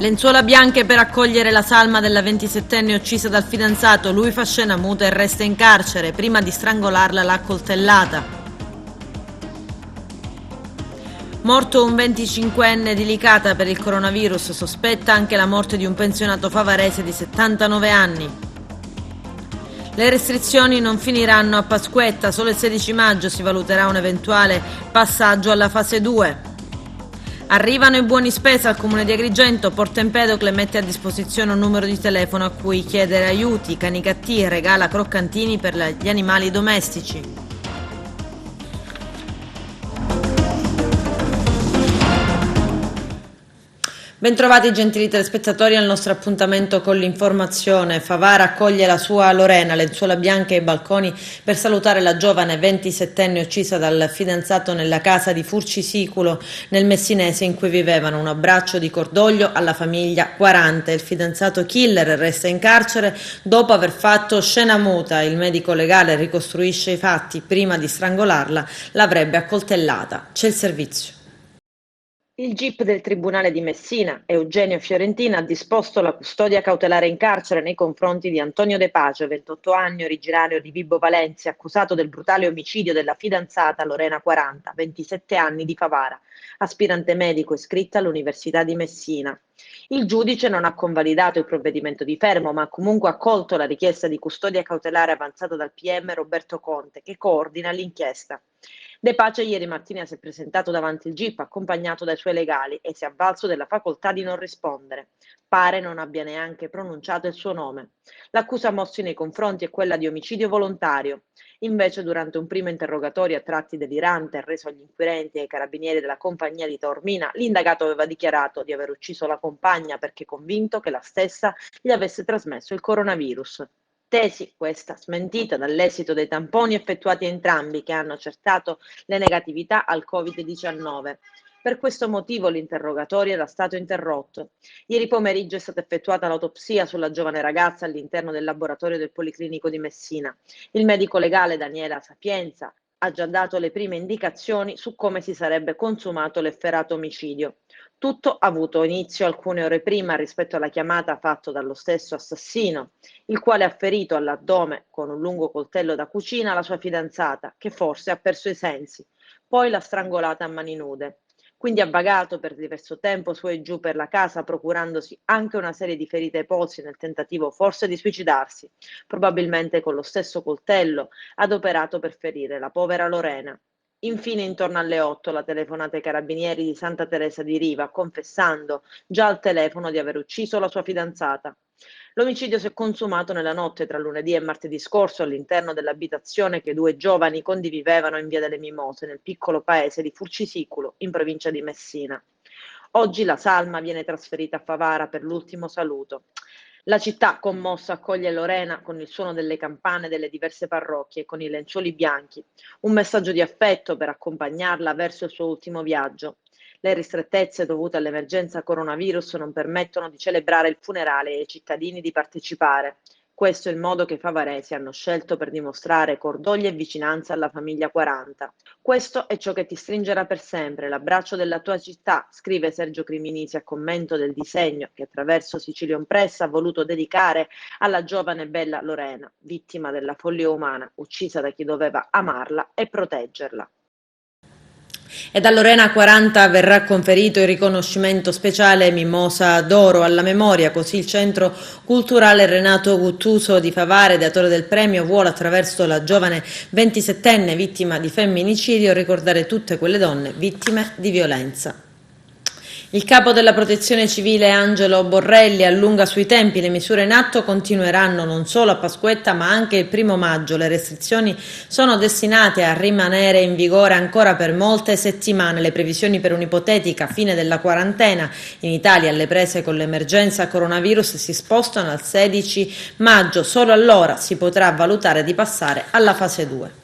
Lenzuola bianche per accogliere la salma della 27enne uccisa dal fidanzato, lui fa scena muta e resta in carcere, prima di strangolarla l'ha coltellata. Morto un 25enne di Licata per il coronavirus, sospetta anche la morte di un pensionato favarese di 79 anni. Le restrizioni non finiranno a Pasquetta, solo il 16 maggio si valuterà un eventuale passaggio alla fase 2. Arrivano i buoni spesa al comune di Agrigento, Porto Empedocle mette a disposizione un numero di telefono a cui chiedere aiuti, Canicattì regala croccantini per gli animali domestici. Bentrovati gentili telespettatori al nostro appuntamento con l'informazione. Favara accoglie la sua Lorena, lenzuola bianche ai balconi per salutare la giovane 27enne uccisa dal fidanzato nella casa di Furcisiculo nel Messinese in cui vivevano. Un abbraccio di cordoglio alla famiglia 40. Il fidanzato killer resta in carcere dopo aver fatto scena muta. Il medico legale ricostruisce i fatti. Prima di strangolarla l'avrebbe accoltellata. C'è il servizio. Il GIP del Tribunale di Messina, Eugenio Fiorentina, ha disposto la custodia cautelare in carcere nei confronti di Antonio De Pace, 28 anni, originario di Vibo Valentia, accusato del brutale omicidio della fidanzata Lorena 40, 27 anni, di Favara, aspirante medico iscritta all'Università di Messina. Il giudice non ha convalidato il provvedimento di fermo, ma ha comunque accolto la richiesta di custodia cautelare avanzata dal PM Roberto Conte, che coordina l'inchiesta. De Pace ieri mattina si è presentato davanti il GIP accompagnato dai suoi legali e si è avvalso della facoltà di non rispondere. Pare non abbia neanche pronunciato il suo nome. L'accusa mossi nei confronti è quella di omicidio volontario. Invece, durante un primo interrogatorio a tratti delirante reso agli inquirenti e ai carabinieri della compagnia di Taormina, l'indagato aveva dichiarato di aver ucciso la compagna perché convinto che la stessa gli avesse trasmesso il coronavirus. Tesi questa smentita dall'esito dei tamponi effettuati a entrambi che hanno accertato le negatività al Covid-19. Per questo motivo l'interrogatorio era stato interrotto. Ieri pomeriggio è stata effettuata l'autopsia sulla giovane ragazza all'interno del laboratorio del Policlinico di Messina. Il medico legale Daniela Sapienza ha già dato le prime indicazioni su come si sarebbe consumato l'efferato omicidio. Tutto ha avuto inizio alcune ore prima rispetto alla chiamata fatta dallo stesso assassino, il quale ha ferito all'addome con un lungo coltello da cucina la sua fidanzata, che forse ha perso i sensi. Poi l'ha strangolata a mani nude. Quindi ha vagato per diverso tempo su e giù per la casa, procurandosi anche una serie di ferite ai polsi nel tentativo forse di suicidarsi, probabilmente con lo stesso coltello adoperato per ferire la povera Lorena. Infine, intorno alle 8, la telefonata ai carabinieri di Santa Teresa di Riva, confessando già al telefono di aver ucciso la sua fidanzata. L'omicidio si è consumato nella notte tra lunedì e martedì scorso all'interno dell'abitazione che due giovani condividevano in via delle Mimose, nel piccolo paese di Furcisiculo, in provincia di Messina. Oggi la salma viene trasferita a Favara per l'ultimo saluto. La città commossa accoglie Lorena con il suono delle campane delle diverse parrocchie e con i lenzuoli bianchi, un messaggio di affetto per accompagnarla verso il suo ultimo viaggio. Le ristrettezze dovute all'emergenza coronavirus non permettono di celebrare il funerale e ai cittadini di partecipare. Questo è il modo che i favaresi hanno scelto per dimostrare cordoglio e vicinanza alla famiglia 40. Questo è ciò che ti stringerà per sempre, l'abbraccio della tua città, scrive Sergio Criminisi a commento del disegno che attraverso Sicilian Press ha voluto dedicare alla giovane bella Lorena, vittima della follia umana, uccisa da chi doveva amarla e proteggerla. E da Lorena 40 verrà conferito il riconoscimento speciale Mimosa d'Oro alla memoria, così il Centro Culturale Renato Guttuso di Favara, datore del premio, vuole attraverso la giovane 27enne vittima di femminicidio ricordare tutte quelle donne vittime di violenza. Il capo della Protezione Civile Angelo Borrelli allunga sui tempi, le misure in atto continueranno non solo a Pasquetta ma anche il 1° maggio. Le restrizioni sono destinate a rimanere in vigore ancora per molte settimane. Le previsioni per un'ipotetica fine della quarantena in Italia alle prese con l'emergenza coronavirus si spostano al 16 maggio, solo allora si potrà valutare di passare alla fase 2.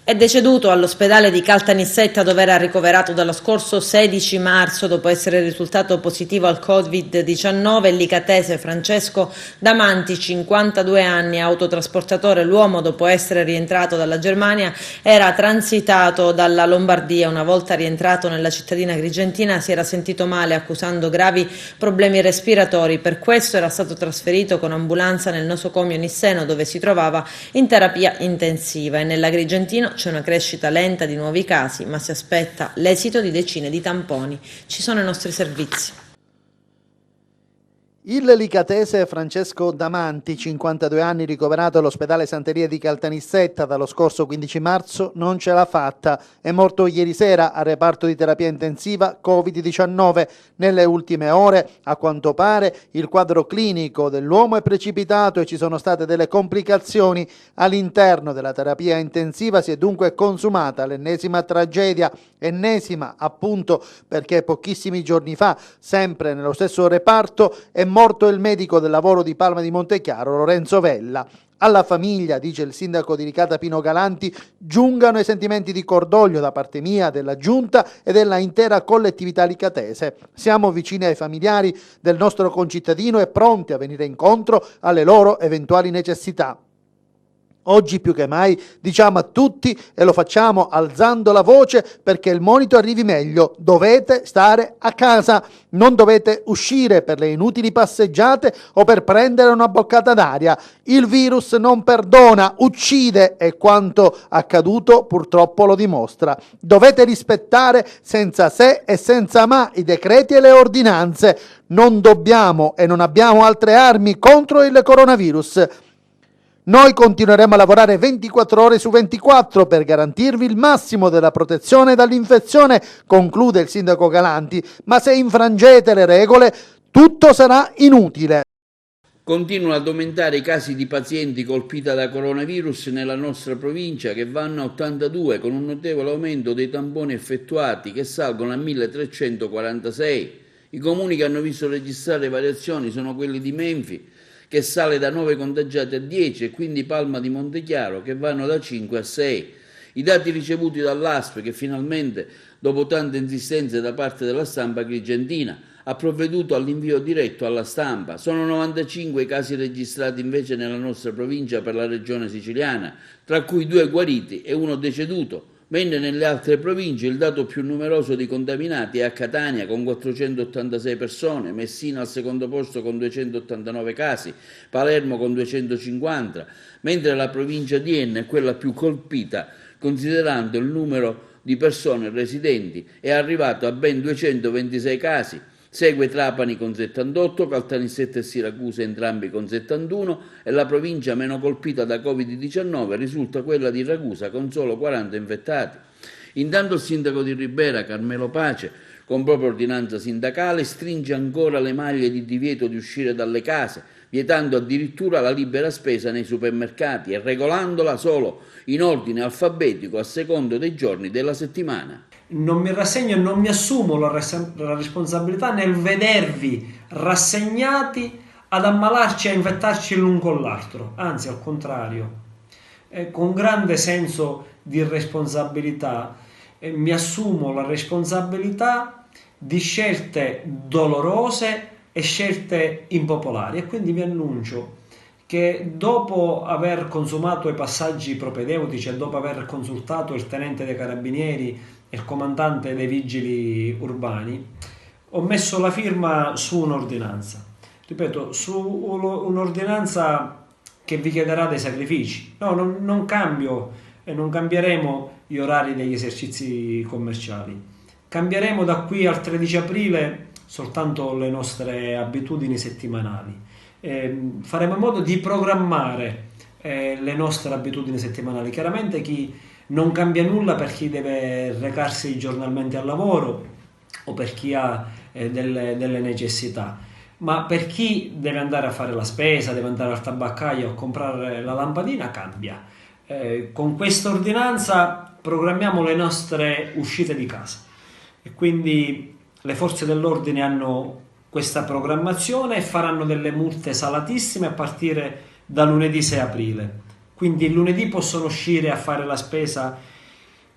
È deceduto all'ospedale di Caltanissetta, dove era ricoverato dallo scorso 16 marzo dopo essere risultato positivo al Covid-19, il licatese Francesco Damanti, 52 anni, autotrasportatore. L'uomo, dopo essere rientrato dalla Germania, era transitato dalla Lombardia. Una volta rientrato nella cittadina agrigentina si era sentito male, accusando gravi problemi respiratori. Per questo era stato trasferito con ambulanza nel nosocomio Nisseno, dove si trovava in terapia intensiva. E nell'Agrigentino c'è una crescita lenta di nuovi casi, ma si aspetta l'esito di decine di tamponi. Ci sono i nostri servizi. Il licatese Francesco Damanti, 52 anni, ricoverato all'ospedale Santeria di Caltanissetta dallo scorso 15 marzo, non ce l'ha fatta. È morto ieri sera al reparto di terapia intensiva Covid-19. Nelle ultime ore, a quanto pare, il quadro clinico dell'uomo è precipitato e ci sono state delle complicazioni. All'interno della terapia intensiva si è dunque consumata l'ennesima tragedia, ennesima appunto perché pochissimi giorni fa, sempre nello stesso reparto, è morto il medico del lavoro di Palma di Montechiaro, Lorenzo Vella. Alla famiglia, dice il sindaco di Licata Pino Galanti, giungano i sentimenti di cordoglio da parte mia, della giunta e della intera collettività licatese. Siamo vicini ai familiari del nostro concittadino e pronti a venire incontro alle loro eventuali necessità. Oggi più che mai diciamo a tutti, e lo facciamo alzando la voce perché il monito arrivi meglio: dovete stare a casa, non dovete uscire per le inutili passeggiate o per prendere una boccata d'aria. Il virus non perdona, uccide, e quanto accaduto purtroppo lo dimostra. Dovete rispettare senza se e senza ma i decreti e le ordinanze. Non dobbiamo e non abbiamo altre armi contro il coronavirus. Noi continueremo a lavorare 24 ore su 24 per garantirvi il massimo della protezione dall'infezione, conclude il sindaco Galanti, ma se infrangete le regole tutto sarà inutile. Continuano ad aumentare i casi di pazienti colpiti da coronavirus nella nostra provincia, che vanno a 82, con un notevole aumento dei tamponi effettuati che salgono a 1346. I comuni che hanno visto registrare variazioni sono quelli di Menfi, che sale da 9 contagiati a 10, e quindi Palma di Montechiaro, che vanno da 5 a 6. I dati ricevuti dall'ASP, che finalmente, dopo tante insistenze da parte della stampa agrigentina, ha provveduto all'invio diretto alla stampa. Sono 95 i casi registrati invece nella nostra provincia per la regione siciliana, tra cui 2 guariti e 1 deceduto, mentre nelle altre province il dato più numeroso di contaminati è a Catania con 486 persone, Messina al secondo posto con 289 casi, Palermo con 250, mentre la provincia di Enna è quella più colpita, considerando il numero di persone residenti, è arrivato a ben 226 casi. Segue Trapani con 78, Caltanissetta e Siracusa entrambi con 71, e la provincia meno colpita da Covid-19 risulta quella di Ragusa con solo 40 infettati. Intanto il sindaco di Ribera, Carmelo Pace, con propria ordinanza sindacale, stringe ancora le maglie di divieto di uscire dalle case, vietando addirittura la libera spesa nei supermercati e regolandola solo in ordine alfabetico a secondo dei giorni della settimana. Non mi rassegno e non mi assumo la responsabilità nel vedervi rassegnati ad ammalarci e a infettarci l'un con l'altro, anzi al contrario, con grande senso di responsabilità mi assumo la responsabilità di scelte dolorose e scelte impopolari, e quindi vi annuncio che dopo aver consumato i passaggi propedeutici e dopo aver consultato il tenente dei carabinieri e il comandante dei vigili urbani, ho messo la firma su un'ordinanza, ripeto, su un'ordinanza che vi chiederà dei sacrifici. No, non cambio e non cambieremo gli orari degli esercizi commerciali, cambieremo da qui al 13 aprile soltanto le nostre abitudini settimanali. Faremo in modo di programmare le nostre abitudini settimanali. Chiaramente non cambia nulla per chi deve recarsi giornalmente al lavoro o per chi ha delle necessità, ma per chi deve andare a fare la spesa, deve andare al tabaccaio a comprare la lampadina, cambia. Con questa ordinanza programmiamo le nostre uscite di casa e quindi le forze dell'ordine hanno questa programmazione e faranno delle multe salatissime a partire da lunedì 6 aprile. Quindi il lunedì possono uscire a fare la spesa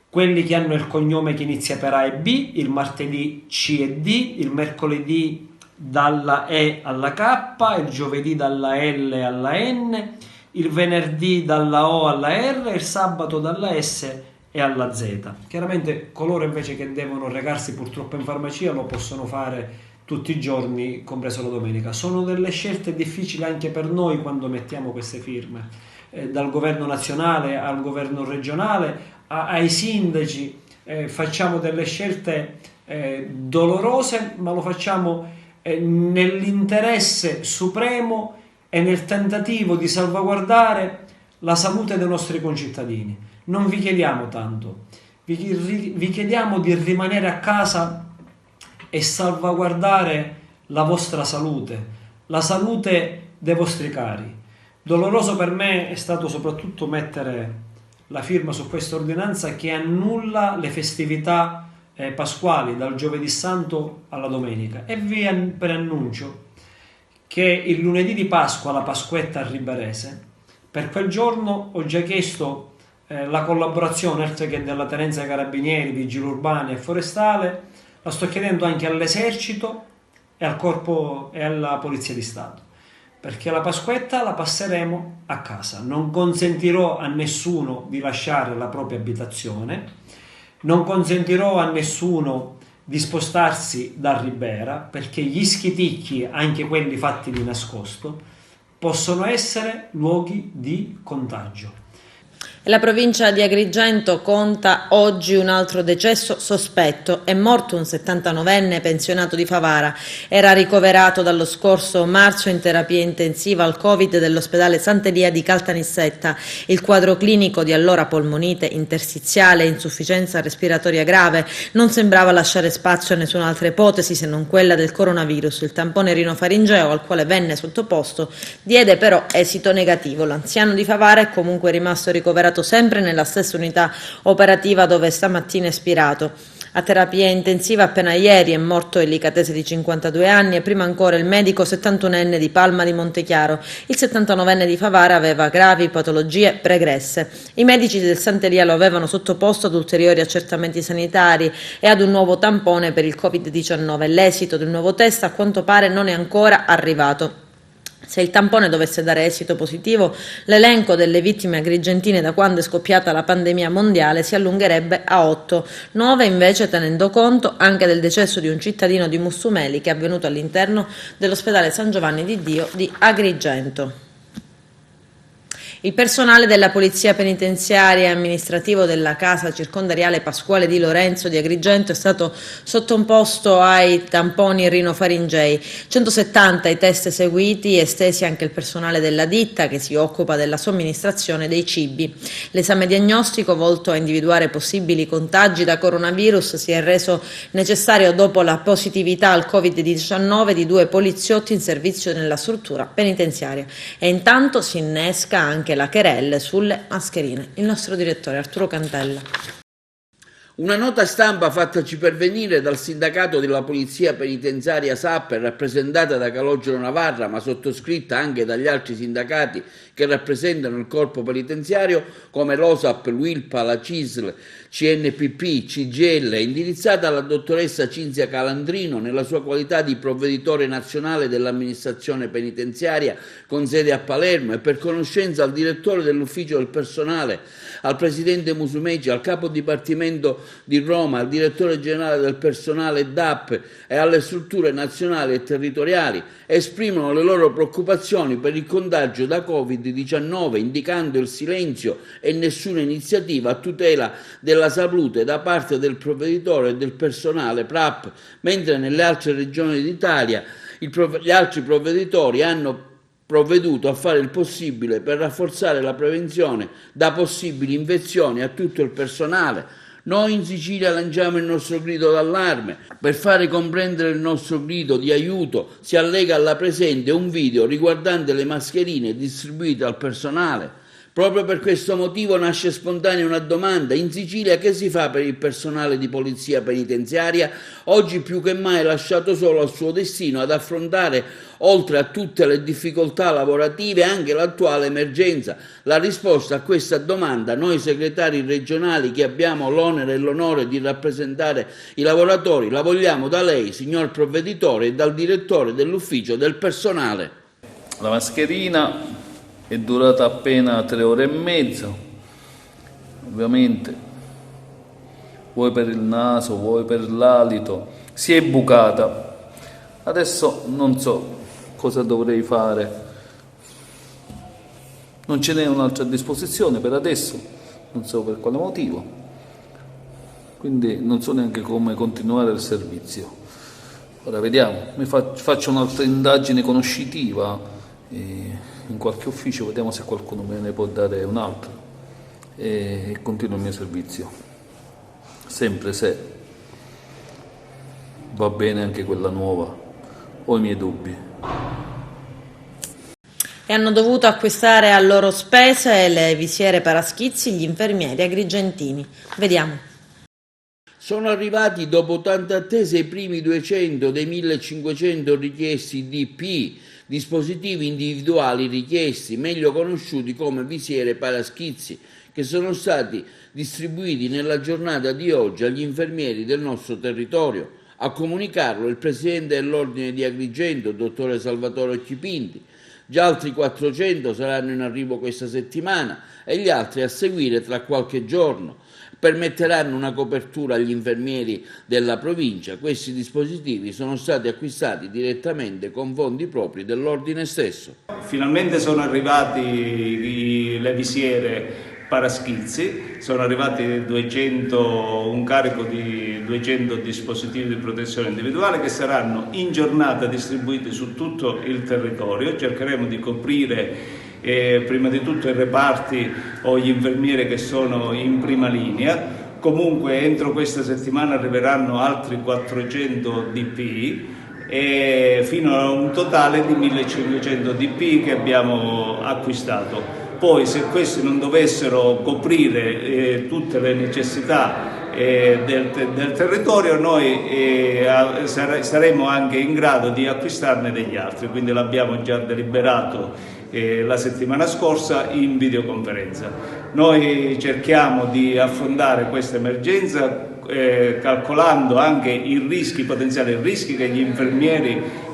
quelli che hanno il cognome che inizia per A e B, il martedì C e D, il mercoledì dalla E alla K, il giovedì dalla L alla N, il venerdì dalla O alla R e il sabato dalla S e alla Z. Chiaramente coloro invece che devono recarsi purtroppo in farmacia lo possono fare tutti i giorni, compreso la domenica. Sono delle scelte difficili anche per noi quando mettiamo queste firme, dal governo nazionale al governo regionale, ai sindaci, facciamo delle scelte dolorose, ma lo facciamo nell'interesse supremo e nel tentativo di salvaguardare la salute dei nostri concittadini. Non vi chiediamo tanto, vi chiediamo di rimanere a casa e salvaguardare la vostra salute, la salute dei vostri cari. Doloroso per me è stato soprattutto mettere la firma su questa ordinanza che annulla le festività pasquali dal giovedì santo alla domenica, e vi preannuncio che il lunedì di Pasqua, la Pasquetta a Riberese, per quel giorno ho già chiesto la collaborazione, oltre che della Tenenza dei Carabinieri, Vigili Urbani e Forestale, la sto chiedendo anche all'Esercito e al Corpo e alla Polizia di Stato, perché la Pasquetta la passeremo a casa. Non consentirò a nessuno di lasciare la propria abitazione, non consentirò a nessuno di spostarsi da Ribera, perché gli schiticchi, anche quelli fatti di nascosto, possono essere luoghi di contagio. La provincia di Agrigento conta oggi un altro decesso sospetto. È morto un 79enne pensionato di Favara. Era ricoverato dallo scorso marzo in terapia intensiva al Covid dell'ospedale Sant'Elia di Caltanissetta. Il quadro clinico di allora polmonite interstiziale e insufficienza respiratoria grave non sembrava lasciare spazio a nessun'altra ipotesi se non quella del coronavirus. Il tampone rinofaringeo al quale venne sottoposto diede però esito negativo. L'anziano di Favara è comunque rimasto ricoverato sempre nella stessa unità operativa dove stamattina è spirato. A terapia intensiva appena ieri è morto il licatese di 52 anni e prima ancora il medico 71enne di Palma di Montechiaro. Il 79enne di Favara aveva gravi patologie pregresse. I medici del Sant'Elia lo avevano sottoposto ad ulteriori accertamenti sanitari e ad un nuovo tampone per il Covid-19. L'esito del nuovo test a quanto pare non è ancora arrivato. Se il tampone dovesse dare esito positivo, l'elenco delle vittime agrigentine da quando è scoppiata la pandemia mondiale si allungherebbe a 8, 9 invece tenendo conto anche del decesso di un cittadino di Mussumeli che è avvenuto all'interno dell'ospedale San Giovanni di Dio di Agrigento. Il personale della Polizia Penitenziaria e amministrativo della Casa Circondariale Pasquale Di Lorenzo di Agrigento è stato sottoposto ai tamponi rinofaringei. 170 i test eseguiti, estesi anche il personale della ditta che si occupa della somministrazione dei cibi. L'esame diagnostico volto a individuare possibili contagi da coronavirus si è reso necessario dopo la positività al Covid-19 di 2 poliziotti in servizio nella struttura penitenziaria. E intanto si innesca anche la querelle sulle mascherine. Il nostro direttore Arturo Cantella. Una nota stampa fattaci pervenire dal sindacato della Polizia Penitenziaria SAP, rappresentata da Calogero Navarra, ma sottoscritta anche dagli altri sindacati che rappresentano il corpo penitenziario, come l'OSAP, l'UILPA, la CISL, CNPP, CGL, è indirizzata alla dottoressa Cinzia Calandrino nella sua qualità di provveditore nazionale dell'amministrazione penitenziaria con sede a Palermo e per conoscenza al direttore dell'ufficio del personale, al presidente Musumeci, al capo dipartimento di Roma, al direttore generale del personale DAP e alle strutture nazionali e territoriali, esprimono le loro preoccupazioni per il contagio da Covid-19, indicando il silenzio e nessuna iniziativa a tutela della salute da parte del provveditore e del personale PRAP, mentre nelle altre regioni d'Italia gli altri provveditori hanno provveduto a fare il possibile per rafforzare la prevenzione da possibili infezioni a tutto il personale. Noi in Sicilia lanciamo il nostro grido d'allarme. Per fare comprendere il nostro grido di aiuto si allega alla presente un video riguardante le mascherine distribuite al personale. Proprio per questo motivo nasce spontanea una domanda: in Sicilia che si fa per il personale di polizia penitenziaria, oggi più che mai lasciato solo al suo destino ad affrontare, oltre a tutte le difficoltà lavorative, anche l'attuale emergenza? La risposta a questa domanda noi segretari regionali, che abbiamo l'onere e l'onore di rappresentare i lavoratori, la vogliamo da lei, signor provveditore, e dal direttore dell'ufficio del personale. La mascherina è durata appena 3 ore e mezza, ovviamente, vuoi per il naso, vuoi per l'alito, si è bucata. Adesso non so cosa dovrei fare, non ce n'è un'altra a disposizione per adesso, non so per quale motivo, quindi non so neanche come continuare il servizio. Ora vediamo, faccio un'altra indagine conoscitiva in qualche ufficio, vediamo se qualcuno me ne può dare un altro e continuo il mio servizio, sempre se va bene anche quella nuova, ho i miei dubbi. E hanno dovuto acquistare a loro spese le visiere paraschizzi gli infermieri agrigentini. Vediamo. Sono arrivati dopo tanta attesa i primi 200 dei 1500 richiesti DP, dispositivi individuali richiesti, meglio conosciuti come visiere paraschizzi, che sono stati distribuiti nella giornata di oggi agli infermieri del nostro territorio. A comunicarlo il presidente dell'Ordine di Agrigento, dottore Salvatore Chipinti. Già altri 400 saranno in arrivo questa settimana e gli altri a seguire tra qualche giorno. Permetteranno una copertura agli infermieri della provincia. Questi dispositivi sono stati acquistati direttamente con fondi propri dell'ordine stesso. Finalmente sono arrivati le visiere paraschizzi, sono arrivati un carico di 200 dispositivi di protezione individuale che saranno in giornata distribuiti su tutto il territorio. Cercheremo di coprire prima di tutto i reparti o gli infermieri che sono in prima linea. Comunque entro questa settimana arriveranno altri 400 DP fino a un totale di 1500 DP che abbiamo acquistato. Poi se questi non dovessero coprire tutte le necessità del territorio, noi saremo anche in grado di acquistarne degli altri, quindi l'abbiamo già deliberato la settimana scorsa in videoconferenza. Noi cerchiamo di affrontare questa emergenza calcolando anche i potenziali rischi che gli infermieri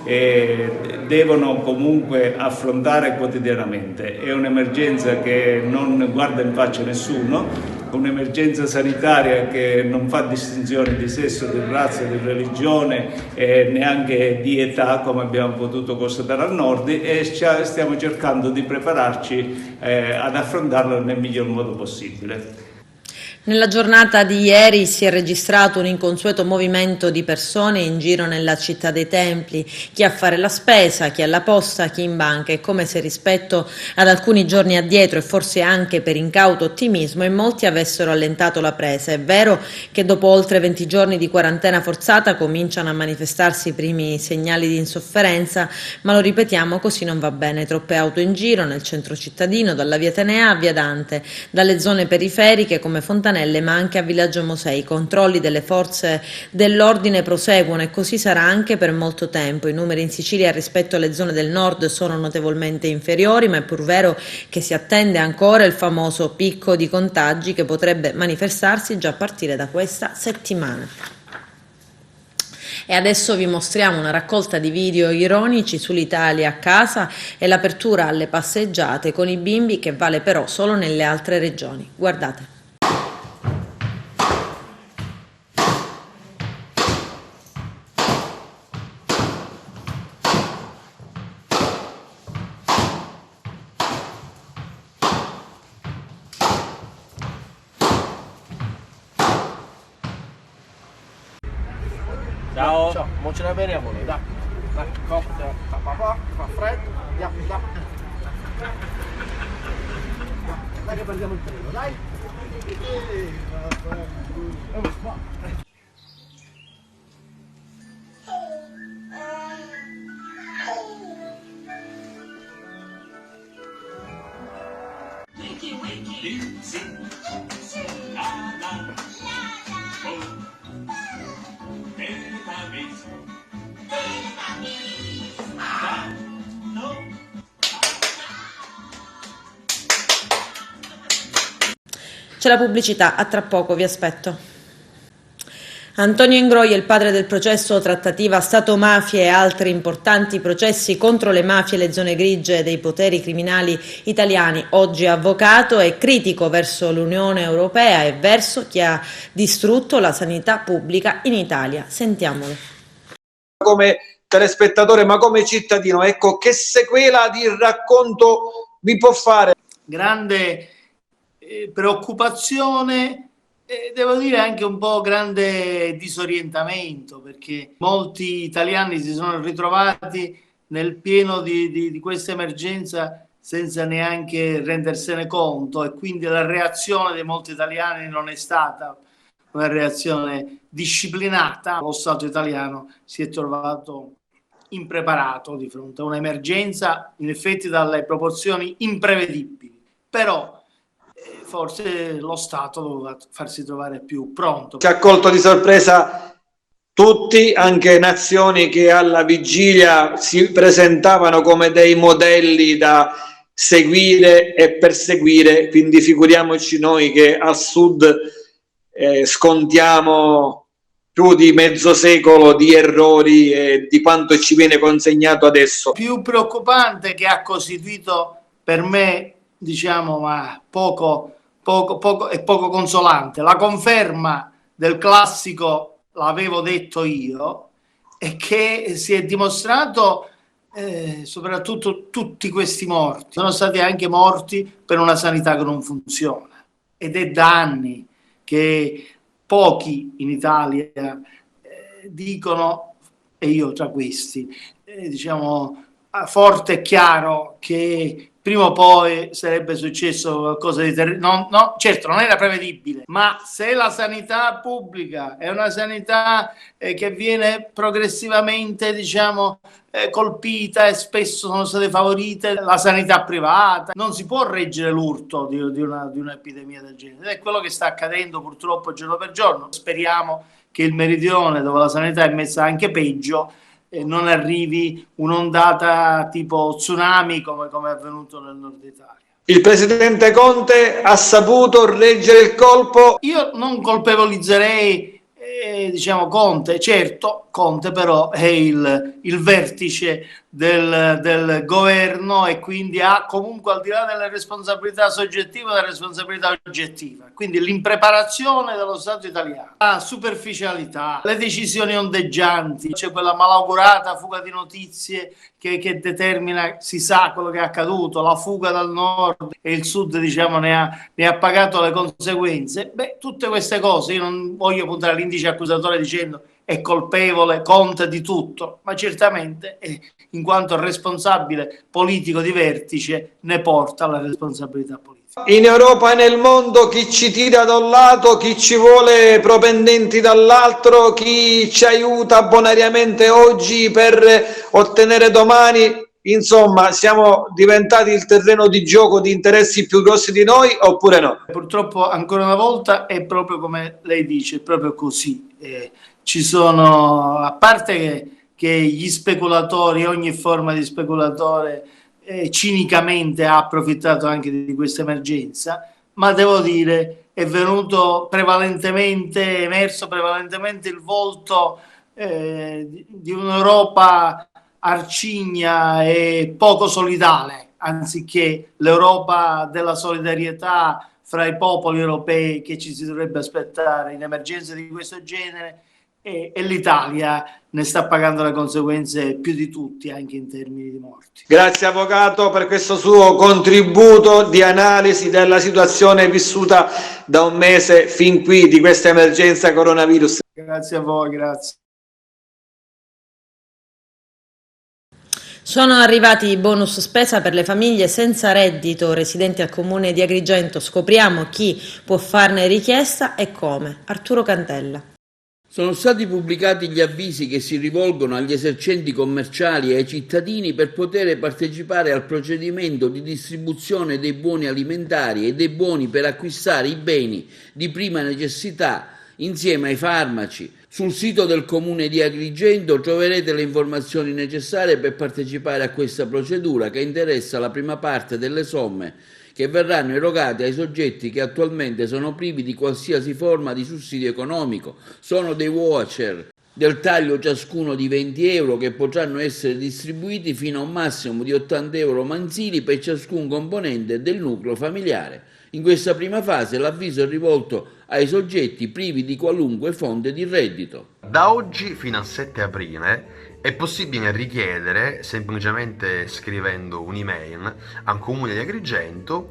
devono comunque affrontare quotidianamente. È un'emergenza che non guarda in faccia nessuno, un'emergenza sanitaria che non fa distinzione di sesso, di razza, di religione, neanche di età, come abbiamo potuto constatare al nord, e stiamo cercando di prepararci ad affrontarlo nel miglior modo possibile. Nella giornata di ieri si è registrato un inconsueto movimento di persone in giro nella città dei Templi, chi a fare la spesa, chi alla posta, chi in banca. È come se rispetto ad alcuni giorni addietro e forse anche per incauto ottimismo in molti avessero allentato la presa. È vero che dopo oltre 20 giorni di quarantena forzata cominciano a manifestarsi i primi segnali di insofferenza, ma lo ripetiamo, così non va bene. Troppe auto in giro nel centro cittadino, dalla via Tenea a via Dante, dalle zone periferiche come Fontanelle, ma anche a Villaggio Mosè. I controlli delle forze dell'ordine proseguono e così sarà anche per molto tempo. I numeri in Sicilia rispetto alle zone del nord sono notevolmente inferiori, ma è pur vero che si attende ancora il famoso picco di contagi che potrebbe manifestarsi già a partire da questa settimana. E adesso vi mostriamo una raccolta di video ironici sull'Italia a casa e l'apertura alle passeggiate con i bimbi, che vale però solo nelle altre regioni. Guardate. Ciao. Ciao, mo ce la beviamo noi, dai. Dai, cocktail, papà, fa freddo, andiamo, dai. Dai che perdiamo il treno, dai. C'è la pubblicità, a tra poco, vi aspetto. Antonio Ingroia, il padre del processo trattativa Stato-mafia e altri importanti processi contro le mafie e le zone grigie dei poteri criminali italiani, oggi avvocato, è critico verso l'Unione Europea e verso chi ha distrutto la sanità pubblica in Italia. Sentiamolo. Come telespettatore, ma come cittadino, ecco, che sequela di racconto mi può fare? Grande preoccupazione. Devo dire anche un po' grande disorientamento, perché molti italiani si sono ritrovati nel pieno di questa emergenza senza neanche rendersene conto, e quindi la reazione di molti italiani non è stata una reazione disciplinata. Lo Stato italiano si è trovato impreparato di fronte a un'emergenza in effetti dalle proporzioni imprevedibili, però forse lo Stato doveva farsi trovare più pronto. Ci ha colto di sorpresa tutti, anche nazioni che alla vigilia si presentavano come dei modelli da seguire e perseguire, quindi figuriamoci noi che al sud scontiamo più di mezzo secolo di errori e di quanto ci viene consegnato adesso. Più preoccupante, che ha costituito per me, diciamo, ma poco consolante, la conferma del classico "l'avevo detto io", e che si è dimostrato soprattutto tutti questi morti sono stati anche morti per una sanità che non funziona, ed è da anni che pochi in Italia dicono, e io tra questi, diciamo forte e chiaro, che prima o poi sarebbe successo qualcosa di terribile. No, certo, non era prevedibile, ma se la sanità pubblica è una sanità che viene progressivamente, diciamo, colpita, e spesso sono state favorite la sanità privata, non si può reggere l'urto di un'epidemia del genere. È quello che sta accadendo purtroppo giorno per giorno. Speriamo che il meridione, dove la sanità è messa anche peggio, non arrivi un'ondata tipo tsunami come è avvenuto nel nord Italia. Il presidente Conte ha saputo reggere il colpo? Io non colpevolizzerei diciamo Conte, certo Conte però è il vertice del governo, e quindi ha comunque, al di là delle responsabilità soggettive, la responsabilità oggettiva. Quindi l'impreparazione dello Stato italiano, la superficialità, le decisioni ondeggianti, c'è quella malaugurata fuga di notizie che determina, si sa quello che è accaduto, la fuga dal nord, e il sud, diciamo, ne ha pagato le conseguenze. Beh, tutte queste cose, io non voglio puntare all'indice accusatore dicendo è colpevole Conte di tutto, ma certamente in quanto responsabile politico di vertice ne porta la responsabilità politica. In Europa e nel mondo chi ci tira da un lato, chi ci vuole propendenti dall'altro, chi ci aiuta bonariamente oggi per ottenere domani. Insomma, siamo diventati il terreno di gioco di interessi più grossi di noi, oppure no? Purtroppo ancora una volta è proprio come lei dice, è proprio così. Ci sono, a parte che gli speculatori, ogni forma di speculatore cinicamente ha approfittato anche di questa emergenza, ma devo dire è emerso prevalentemente il volto di un'Europa arcigna e poco solidale, anziché l'Europa della solidarietà fra i popoli europei che ci si dovrebbe aspettare in emergenze di questo genere, e l'Italia ne sta pagando le conseguenze più di tutti, anche in termini di morti. Grazie avvocato per questo suo contributo di analisi della situazione vissuta da un mese fin qui di questa emergenza coronavirus. Grazie a voi, grazie. Sono arrivati i bonus spesa per le famiglie senza reddito residenti al comune di Agrigento. Scopriamo chi può farne richiesta e come. Arturo Cantella. Sono stati pubblicati gli avvisi che si rivolgono agli esercenti commerciali e ai cittadini per poter partecipare al procedimento di distribuzione dei buoni alimentari e dei buoni per acquistare i beni di prima necessità insieme ai farmaci. Sul sito del Comune di Agrigento troverete le informazioni necessarie per partecipare a questa procedura che interessa la prima parte delle somme che verranno erogate ai soggetti che attualmente sono privi di qualsiasi forma di sussidio economico. Sono dei voucher del taglio ciascuno di 20 euro che potranno essere distribuiti fino a un massimo di 80 euro mensili per ciascun componente del nucleo familiare. In questa prima fase l'avviso è rivolto ai soggetti privi di qualunque fonte di reddito. Da oggi fino al 7 aprile è possibile richiedere, semplicemente scrivendo un'email al Comune di Agrigento,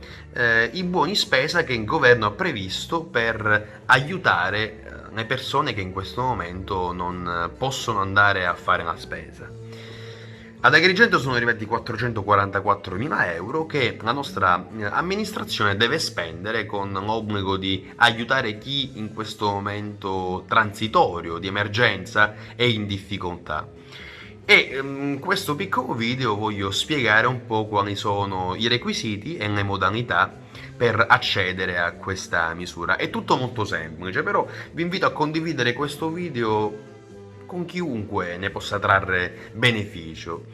i buoni spesa che il governo ha previsto per aiutare le persone che in questo momento non possono andare a fare la spesa. Ad Agrigento sono arrivati 444.000 euro che la nostra amministrazione deve spendere con l'obbligo di aiutare chi in questo momento transitorio di emergenza è in difficoltà. E in questo piccolo video voglio spiegare un po' quali sono i requisiti e le modalità per accedere a questa misura. È tutto molto semplice, però vi invito a condividere questo video con chiunque ne possa trarre beneficio.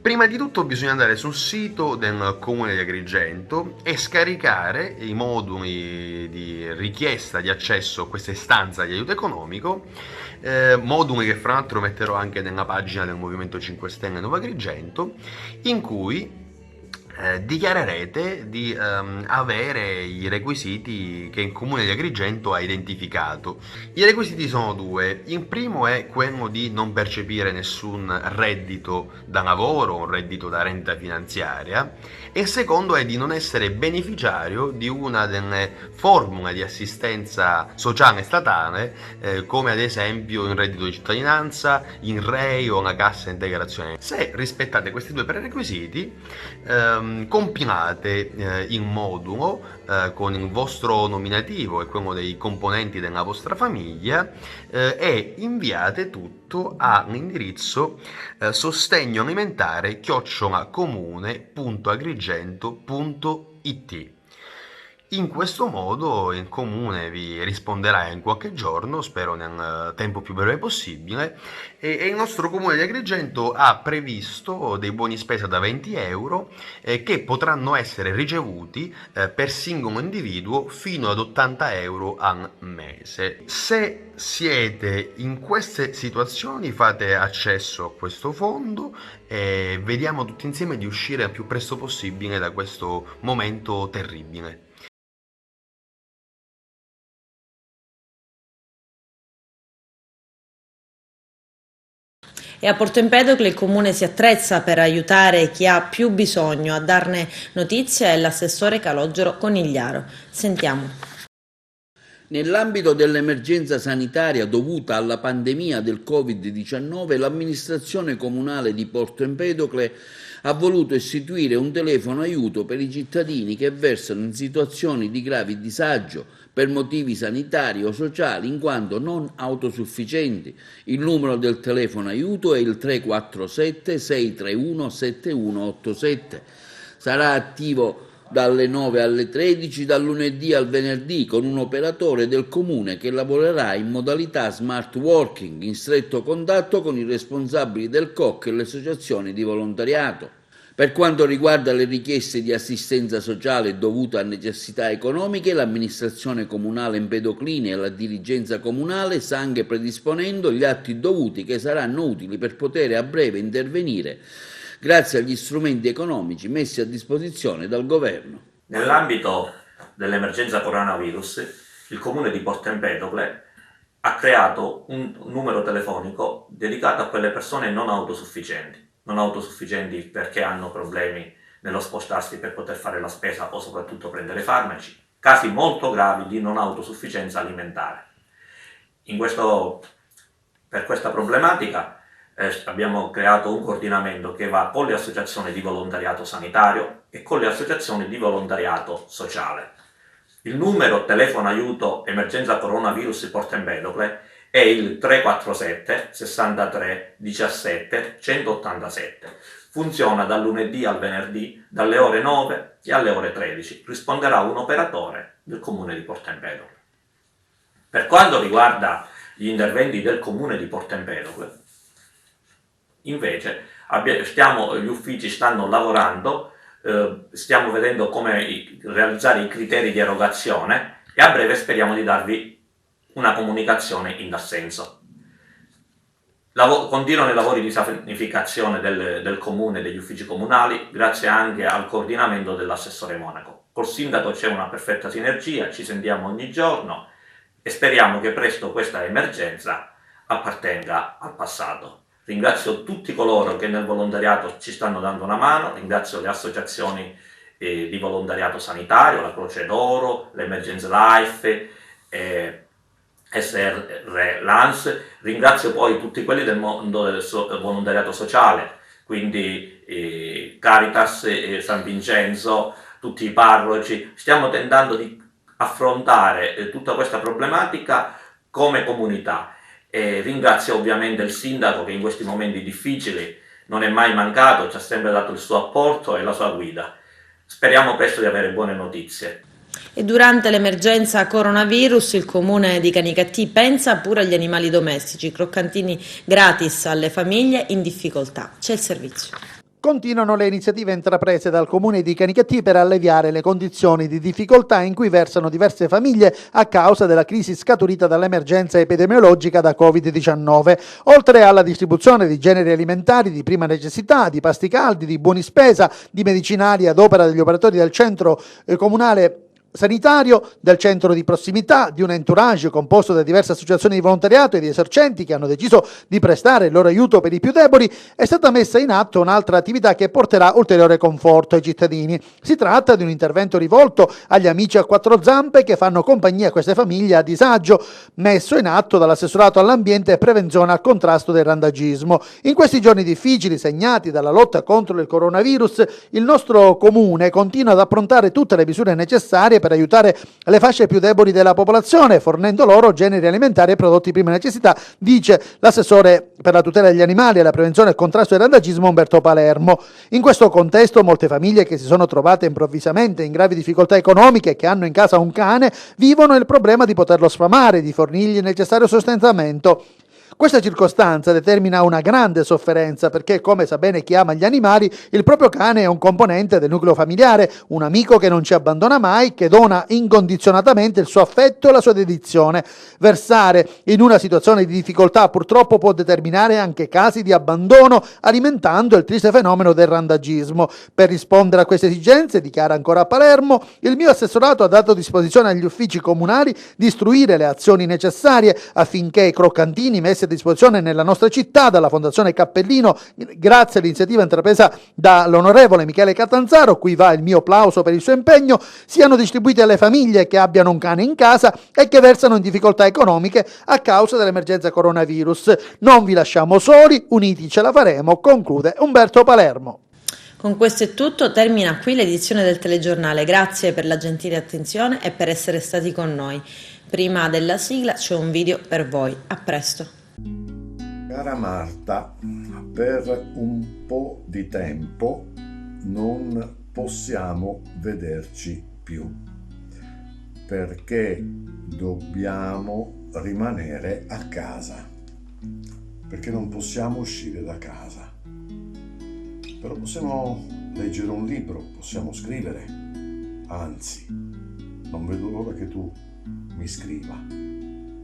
Prima di tutto bisogna andare sul sito del Comune di Agrigento e scaricare i moduli di richiesta di accesso a questa istanza di aiuto economico, moduli che fra l'altro metterò anche nella pagina del Movimento 5 Stelle Nuova Agrigento, in cui dichiarerete di avere i requisiti che il Comune di Agrigento ha identificato. I requisiti sono due. Il primo è quello di non percepire nessun reddito da lavoro, un reddito da renta finanziaria, e il secondo è di non essere beneficiario di una delle formule di assistenza sociale statale, come ad esempio il reddito di cittadinanza, il REI o la cassa integrazione. Se rispettate questi due prerequisiti, compilate il modulo con il vostro nominativo e quello dei componenti della vostra famiglia e inviate tutto all'indirizzo sostegnoalimentare@comune.agrigento.it. In questo modo il Comune vi risponderà in qualche giorno, spero nel tempo più breve possibile, e il nostro Comune di Agrigento ha previsto dei buoni spesa da 20 euro che potranno essere ricevuti per singolo individuo fino ad 80 euro al mese. Se siete in queste situazioni fate accesso a questo fondo e vediamo tutti insieme di uscire al più presto possibile da questo momento terribile. E a Porto Empedocle il Comune si attrezza per aiutare chi ha più bisogno. A darne notizia è l'assessore Calogero Conigliaro. Sentiamo. Nell'ambito dell'emergenza sanitaria dovuta alla pandemia del Covid-19, l'amministrazione comunale di Porto Empedocle ha voluto istituire un telefono aiuto per i cittadini che versano in situazioni di grave disagio per motivi sanitari o sociali in quanto non autosufficienti. Il numero del telefono aiuto è il 347 631 7187. Sarà attivo dalle 9 alle 13 dal lunedì al venerdì con un operatore del comune che lavorerà in modalità smart working in stretto contatto con i responsabili del COC e le associazioni di volontariato. Per quanto riguarda le richieste di assistenza sociale dovuta a necessità economiche, l'amministrazione comunale empedoclina e la dirigenza comunale sta anche predisponendo gli atti dovuti che saranno utili per poter a breve intervenire grazie agli strumenti economici messi a disposizione dal governo. Nell'ambito dell'emergenza coronavirus, il Comune di Porto Empedocle ha creato un numero telefonico dedicato a quelle persone non autosufficienti perché hanno problemi nello spostarsi per poter fare la spesa o soprattutto prendere farmaci, casi molto gravi di non autosufficienza alimentare. Per questa problematica abbiamo creato un coordinamento che va con le associazioni di volontariato sanitario e con le associazioni di volontariato sociale. Il numero telefono aiuto emergenza coronavirus Porto Empedocle è il 347 63 17 187. Funziona dal lunedì al venerdì, dalle ore 9 e alle ore 13. Risponderà un operatore del Comune di Porto Empedocle. Per quanto riguarda gli interventi del Comune di Porto Empedocle, invece, gli uffici stanno lavorando, stiamo vedendo come realizzare i criteri di erogazione e a breve speriamo di darvi una comunicazione in tal senso. Continuano i lavori di sanificazione del comune e degli uffici comunali, grazie anche al coordinamento dell'assessore Monaco. Col sindaco c'è una perfetta sinergia, ci sentiamo ogni giorno e speriamo che presto questa emergenza appartenga al passato. Ringrazio tutti coloro che nel volontariato ci stanno dando una mano, ringrazio le associazioni di volontariato sanitario, la Croce d'Oro, l'Emergenza Life, SR Lance, ringrazio poi tutti quelli del mondo del volontariato sociale, quindi Caritas, San Vincenzo, tutti i parroci. Stiamo tentando di affrontare tutta questa problematica come comunità. Ringrazio ovviamente il sindaco che in questi momenti difficili non è mai mancato, ci ha sempre dato il suo apporto e la sua guida. Speriamo presto di avere buone notizie. E durante l'emergenza coronavirus il comune di Canicattì pensa pure agli animali domestici, croccantini gratis alle famiglie in difficoltà. C'è il servizio. Continuano le iniziative intraprese dal comune di Canicattì per alleviare le condizioni di difficoltà in cui versano diverse famiglie a causa della crisi scaturita dall'emergenza epidemiologica da Covid-19. Oltre alla distribuzione di generi alimentari di prima necessità, di pasti caldi, di buoni spesa, di medicinali ad opera degli operatori del centro comunale sanitario, del centro di prossimità, di un entourage composto da diverse associazioni di volontariato e di esercenti che hanno deciso di prestare il loro aiuto per i più deboli, è stata messa in atto un'altra attività che porterà ulteriore conforto ai cittadini. Si tratta di un intervento rivolto agli amici a quattro zampe che fanno compagnia a queste famiglie a disagio, messo in atto dall'assessorato all'ambiente e prevenzione al contrasto del randagismo. In questi giorni difficili segnati dalla lotta contro il coronavirus, il nostro comune continua ad approntare tutte le misure necessarie per aiutare le fasce più deboli della popolazione, fornendo loro generi alimentari e prodotti di prima necessità, dice l'assessore per la tutela degli animali e la prevenzione e il contrasto del randagismo Umberto Palermo. In questo contesto molte famiglie che si sono trovate improvvisamente in gravi difficoltà economiche e che hanno in casa un cane vivono il problema di poterlo sfamare, di fornirgli il necessario sostentamento. Questa circostanza determina una grande sofferenza perché, come sa bene chi ama gli animali, il proprio cane è un componente del nucleo familiare, un amico che non ci abbandona mai, che dona incondizionatamente il suo affetto e la sua dedizione. Versare in una situazione di difficoltà purtroppo può determinare anche casi di abbandono, alimentando il triste fenomeno del randagismo. Per rispondere a queste esigenze, dichiara ancora Palermo, il mio assessorato ha dato a disposizione agli uffici comunali di istruire le azioni necessarie affinché i croccantini messi a disposizione nella nostra città dalla Fondazione Cappellino, grazie all'iniziativa intrapresa dall'onorevole Michele Catanzaro, cui va il mio plauso per il suo impegno, siano distribuiti alle famiglie che abbiano un cane in casa e che versano in difficoltà economiche a causa dell'emergenza coronavirus. Non vi lasciamo soli, uniti ce la faremo, conclude Umberto Palermo. Con questo è tutto, termina qui l'edizione del telegiornale. Grazie per la gentile attenzione e per essere stati con noi. Prima della sigla c'è un video per voi. A presto. Cara Marta, per un po' di tempo non possiamo vederci più perché dobbiamo rimanere a casa, perché non possiamo uscire da casa. Però possiamo leggere un libro, possiamo scrivere, anzi, non vedo l'ora che tu mi scriva,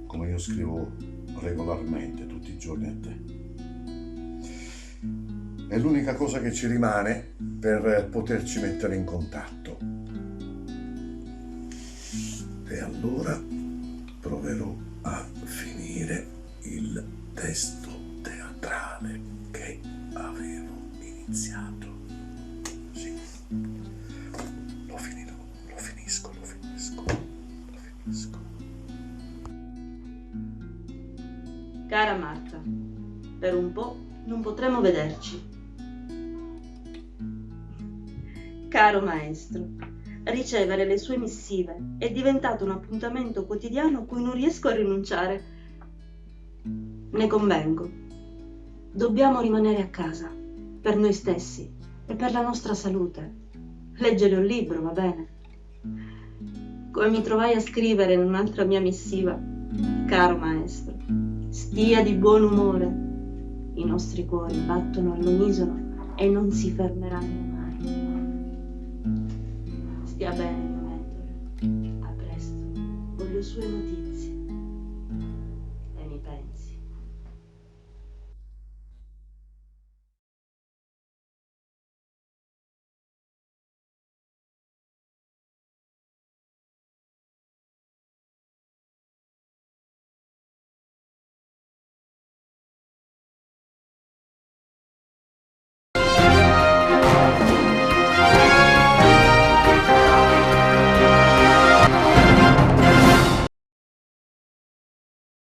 come io scrivo regolarmente tutti i giorni a te. È l'unica cosa che ci rimane per poterci mettere in contatto. E allora proverò a finire il testo teatrale che avevo iniziato. Sì, lo finirò, lo finisco. Cara Marta, per un po' non potremo vederci. Caro maestro, ricevere le sue missive è diventato un appuntamento quotidiano a cui non riesco a rinunciare. Ne convengo. Dobbiamo rimanere a casa, per noi stessi e per la nostra salute. Leggere un libro, va bene. Come mi trovai a scrivere in un'altra mia missiva: caro maestro, stia di buon umore. I nostri cuori battono all'unisono e non si fermeranno mai. Stia bene, mio mentore. A presto. Voglio sue notizie.